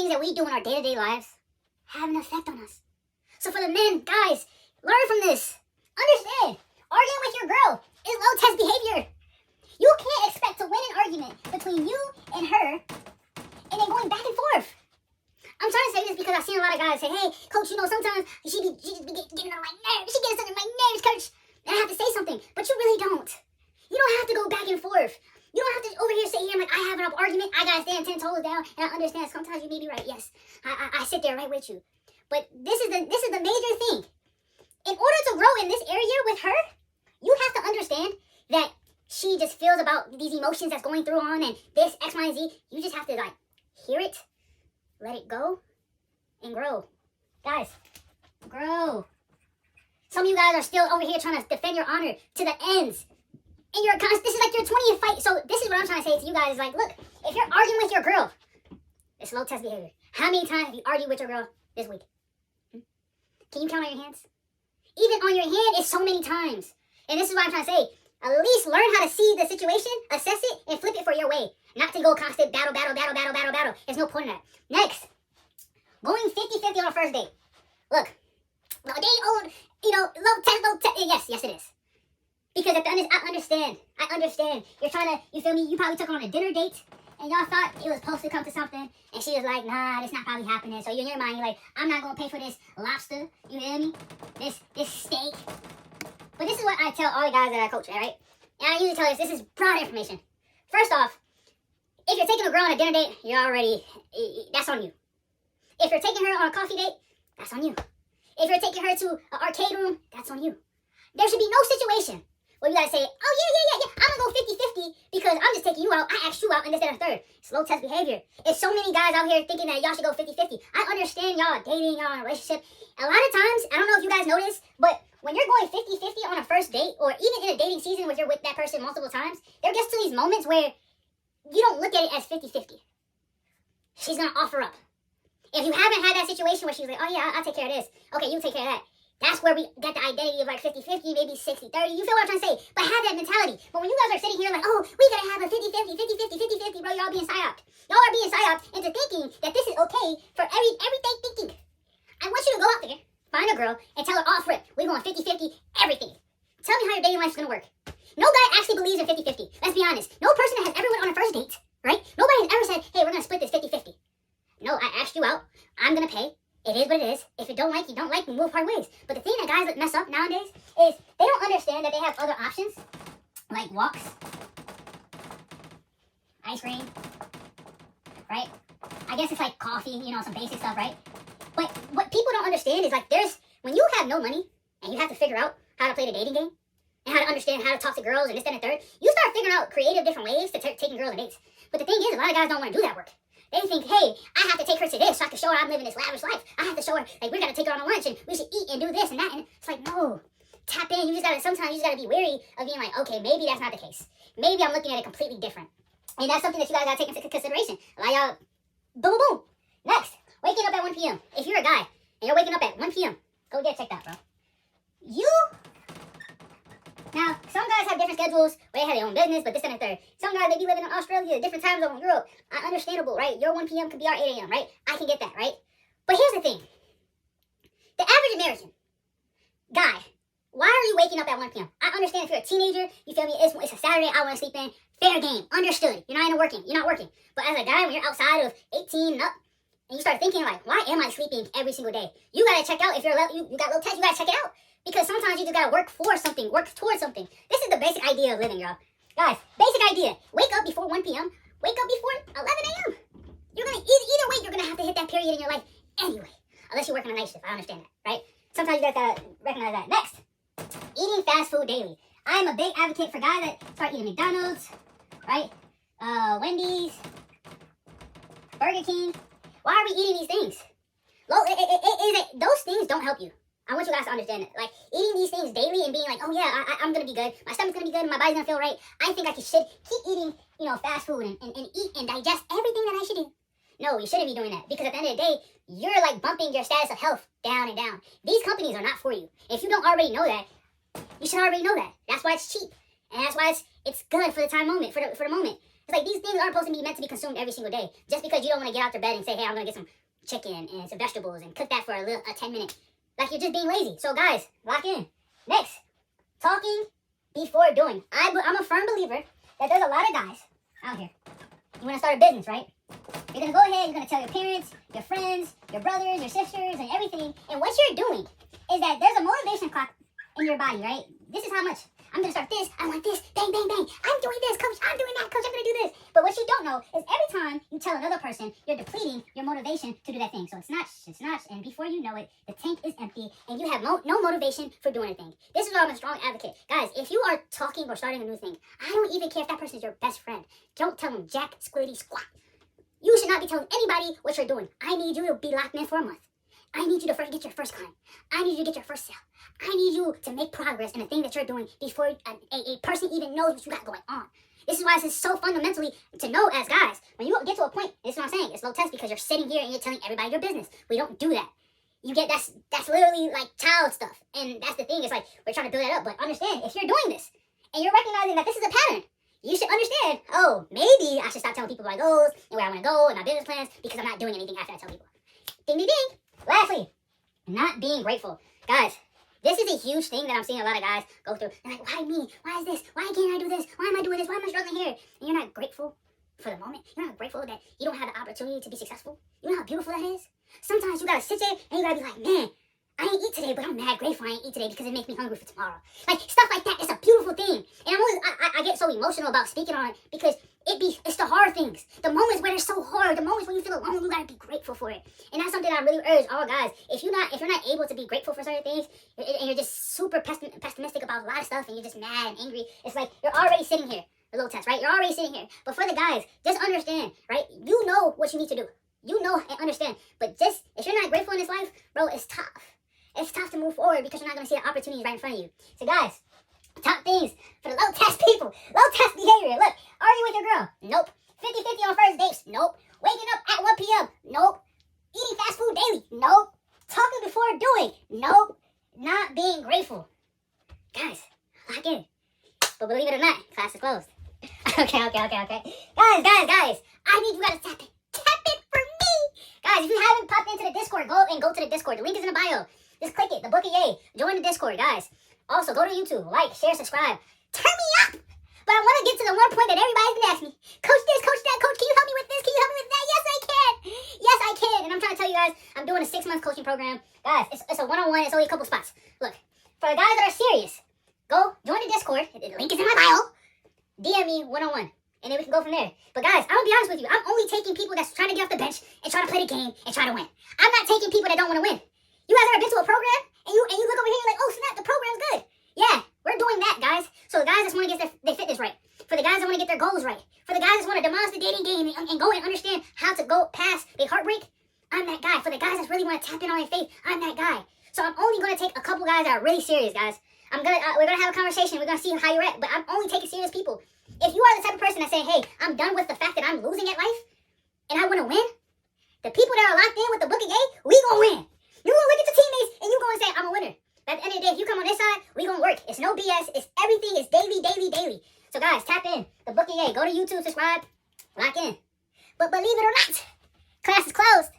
things that we do in our day-to-day lives have an effect on us. So for the men, guys, learn from this. Understand, arguing with your girl is low-test behavior. You can't expect to win an argument between you and her and then going back and forth. I'm trying to say this because I've seen a lot of guys say, hey, coach, you know, sometimes she just be getting on my nerves. She gets under my nerves, coach. And I have to say something, but you really don't. You don't have to go back and forth. You don't have to over here sit here and like, I have an argument. I gotta stand 10 toes down, and I understand sometimes you may be right. Yes, I sit there right with you. But this is the major thing. In order to grow in this area with her, you have to understand that she just feels about these emotions that's going through on and this X, Y, and Z. You just have to like hear it, let it go, and grow. Guys, grow. Some of you guys are still over here trying to defend your honor to the ends. And this is like your 20th fight. So this is what I'm trying to say to you guys. Like, look, if you're arguing with your girl, it's low test behavior. How many times have you argued with your girl this week? Can you count on your hands? Even on your hand, it's so many times. And this is what I'm trying to say. At least learn how to see the situation, assess it, and flip it for your way. Not to go constant battle. There's no point in that. Next, going 50-50 on a first date. Look, well, they own, low test. Yes, it is. Because I understand. You're trying to, you feel me? You probably took her on a dinner date, and y'all thought it was supposed to come to something, and she was like, nah, that's not probably happening. So in your mind, you're like, I'm not going to pay for this lobster, you hear me? This steak. But this is what I tell all the guys that I coach, all right? And I usually tell this is broad information. First off, if you're taking a girl on a dinner date, that's on you. If you're taking her on a coffee date, that's on you. If you're taking her to an arcade room, that's on you. There should be no situation where you gotta say, oh yeah, I'm gonna go 50-50 because I'm just taking you out, I asked you out, and this, that, and third. Slow test behavior. There's so many guys out here thinking that y'all should go 50-50. I understand y'all are dating, y'all in a relationship. A lot of times, I don't know if you guys know this, but when you're going 50-50 on a first date, or even in a dating season where you're with that person multiple times, there gets to these moments where you don't look at it as 50-50. She's gonna offer up. If you haven't had that situation where she's like, oh yeah, I'll take care of this. Okay, you take care of that. That's where we get the identity of like 50-50, maybe 60-30. You feel what I'm trying to say? But have that mentality. But when you guys are sitting here like, oh, we gotta have a 50-50, 50-50, bro, y'all being psyoped. Y'all are being psyoped into thinking that this is okay for everyday thinking. I want you to go out there, find a girl, and tell her off rip, we're going 50-50, everything. Tell me how your dating life's gonna work. No guy actually believes in 50-50. Let's be honest. No person that has ever went on a first date, right? Nobody has ever said, hey, we're gonna split this 50-50. No, I asked you out. I'm gonna pay. It is what it is. If you don't like, we move part ways. But the thing that guys mess up nowadays is they don't understand that they have other options, like walks, ice cream, right? I guess it's like coffee, some basic stuff, right? But what people don't understand is like when you have no money and you have to figure out how to play the dating game and how to understand how to talk to girls and this, that, and third, you start figuring out creative different ways to taking girls on dates. But the thing is, a lot of guys don't want to do that work. They think, hey, I have to take her to this so I can show her I'm living this lavish life. I have to show her, like, we're going to take her on a lunch and we should eat and do this and that. And it's like, no. Tap in. Sometimes you just got to be wary of being like, okay, maybe that's not the case. Maybe I'm looking at it completely different. And that's something that you guys got to take into consideration. Like, y'all, boom, boom. Next, waking up at 1 p.m. If you're a guy and you're waking up at 1 p.m., go check that, bro. Now, some guys have different schedules where they have their own business, but this and the third. Some guys, they be living in Australia, different time zone, Europe. Understandable, right? Your 1 p.m. could be our 8 a.m., right? I can get that, right? But here's the thing. The average American guy, why are you waking up at 1 p.m.? I understand if you're a teenager, you feel me? It's a Saturday, I want to sleep in. Fair game. Understood. You're not working. But as a guy, when you're outside of 18 and up, and you start thinking like, why am I sleeping every single day? You got to check out if you got low test, you got to check it out. Because sometimes you just gotta work for something, work towards something. This is the basic idea of living, y'all. Guys, basic idea. Wake up before 1 p.m. Wake up before 11 a.m. You're gonna, either way, you're gonna have to hit that period in your life anyway. Unless you're working a night shift, I understand that, right? Sometimes you gotta recognize that. Next, eating fast food daily. I'm a big advocate for guys that start eating McDonald's, right? Wendy's, Burger King. Why are we eating these things? Those things don't help you. I want you guys to understand it. Like, eating these things daily and being like, oh yeah, I'm gonna be good. My stomach's gonna be good. My body's gonna feel right. I think should keep eating, fast food and eat and digest everything that I should do. No, you shouldn't be doing that. Because at the end of the day, you're like bumping your status of health down and down. These companies are not for you. If you don't already know that, you should already know that. That's why it's cheap. And that's why it's good for the moment. It's It's like these things aren't supposed to be meant to be consumed every single day. Just because you don't want to get out of bed and say, hey, I'm going to get some chicken and some vegetables and cook that for a 10-minute. Like, you're just being lazy. So, guys, lock in. Next, talking before doing. I'm a firm believer that there's a lot of guys out here. You want to start a business, right? You're going to go ahead, you're going to tell your parents, your friends, your brothers, your sisters, and everything. And what you're doing is that there's a motivation clock in your body, right? This is how much. I'm going to start this. I want this. Bang, bang, bang. I'm doing this, coach. I'm doing that, coach. I'm going to do this. But what you don't know is every time you tell another person, you're depleting your motivation to do that thing. So it's notch. And before you know it, the tank is empty and you have no motivation for doing anything. This is why I'm a strong advocate. Guys, if you are talking or starting a new thing, I don't even care if that person is your best friend. Don't tell them jack, squiddy, squat. You should not be telling anybody what you're doing. I need you to be locked in for a month. I need you to get your first client. I need you to get your first sale. I need you to make progress in the thing that you're doing before a person even knows what you got going on. This is why this is so fundamentally to know as guys. When you get to a point, this is what I'm saying, it's low test because you're sitting here and you're telling everybody your business. We don't do that. You get that's literally like child stuff. And that's the thing, it's like we're trying to build that up. But understand, if you're doing this and you're recognizing that this is a pattern, you should understand, oh, maybe I should stop telling people my goals and where I want to go and my business plans because I'm not doing anything after I tell people. Ding, ding, ding. Lastly, not being grateful. Guys, this is a huge thing that I'm seeing a lot of guys go through. They're like, why me? Why is this? Why can't I do this? Why am I doing this? Why am I struggling here? And you're not grateful for the moment. You're not grateful that you don't have the opportunity to be successful. You know how beautiful that is? Sometimes you gotta sit there and you gotta be like, man, I ain't eat today, but I'm mad grateful I ain't eat today because it makes me hungry for tomorrow. Like, stuff like that. It's a beautiful thing. And I get so emotional about speaking on it because it's the hard things. The moments where they're so hard, the moments when you feel alone, you gotta be grateful for it. And that's something I really urge all guys. If you're not able to be grateful for certain things, and you're just super pessimistic about a lot of stuff, and you're just mad and angry, it's like you're already sitting here. A little test, right? You're already sitting here. But for the guys, just understand, right? You know what you need to do. You know and understand. But just, if you're not grateful in this life, bro, it's tough. It's tough to move forward because you're not going to see the opportunities right in front of you. So guys, top things for the low test people. Low test behavior. Look, arguing with your girl. Nope. 50-50 on first dates. Nope. Waking up at 1 p.m. Nope. Eating fast food daily. Nope. Talking before doing. Nope. Not being grateful. Guys, lock in. But believe it or not, class is closed. Okay. Guys. I need you guys to tap it. Tap it for me. Guys, if you haven't popped into the Discord, go to the Discord. The link is in the bio. Just click it. The book of yay. Join the Discord, guys. Also, go to YouTube. Like, share, subscribe. Turn me up. But I want to get to the one point that everybody's been asking me. Coach this, coach that, coach, can you help me with this? Can you help me with that? Yes, I can. Yes, I can. And I'm trying to tell you guys, I'm doing a 6-month coaching program. Guys, it's a one-on-one. It's only a couple spots. Look, for the guys that are serious, go join the Discord. The link is in my bio. DM me one-on-one. And then we can go from there. But guys, I'm going to be honest with you. I'm only taking people that's trying to get off the bench and trying to play the game and try to win. I'm not taking people that don't want to win. You guys ever been to a program and you look over here like, oh snap, the program's good. Yeah, we're doing that, guys. So the guys that want to get their fitness right. For the guys that want to get their goals right. For the guys that want to demolish the dating game and go and understand how to go past the heartbreak, I'm that guy. For the guys that really want to tap in on their faith, I'm that guy. So I'm only going to take a couple guys that are really serious, guys. We're going to have a conversation. We're going to see how you're at. But I'm only taking serious people. If you are the type of person that say, hey, I'm done with the fact that I'm losing at life and I want to win, the people that are locked in with the book of yay, we going to win. You going to look at your teammates and you going to say, I'm a winner. But at the end of the day, if you come on this side, we going to work. It's no BS. It's everything is daily. So guys, tap in. The book of yay. Go to YouTube, subscribe, lock in. But believe it or not, class is closed.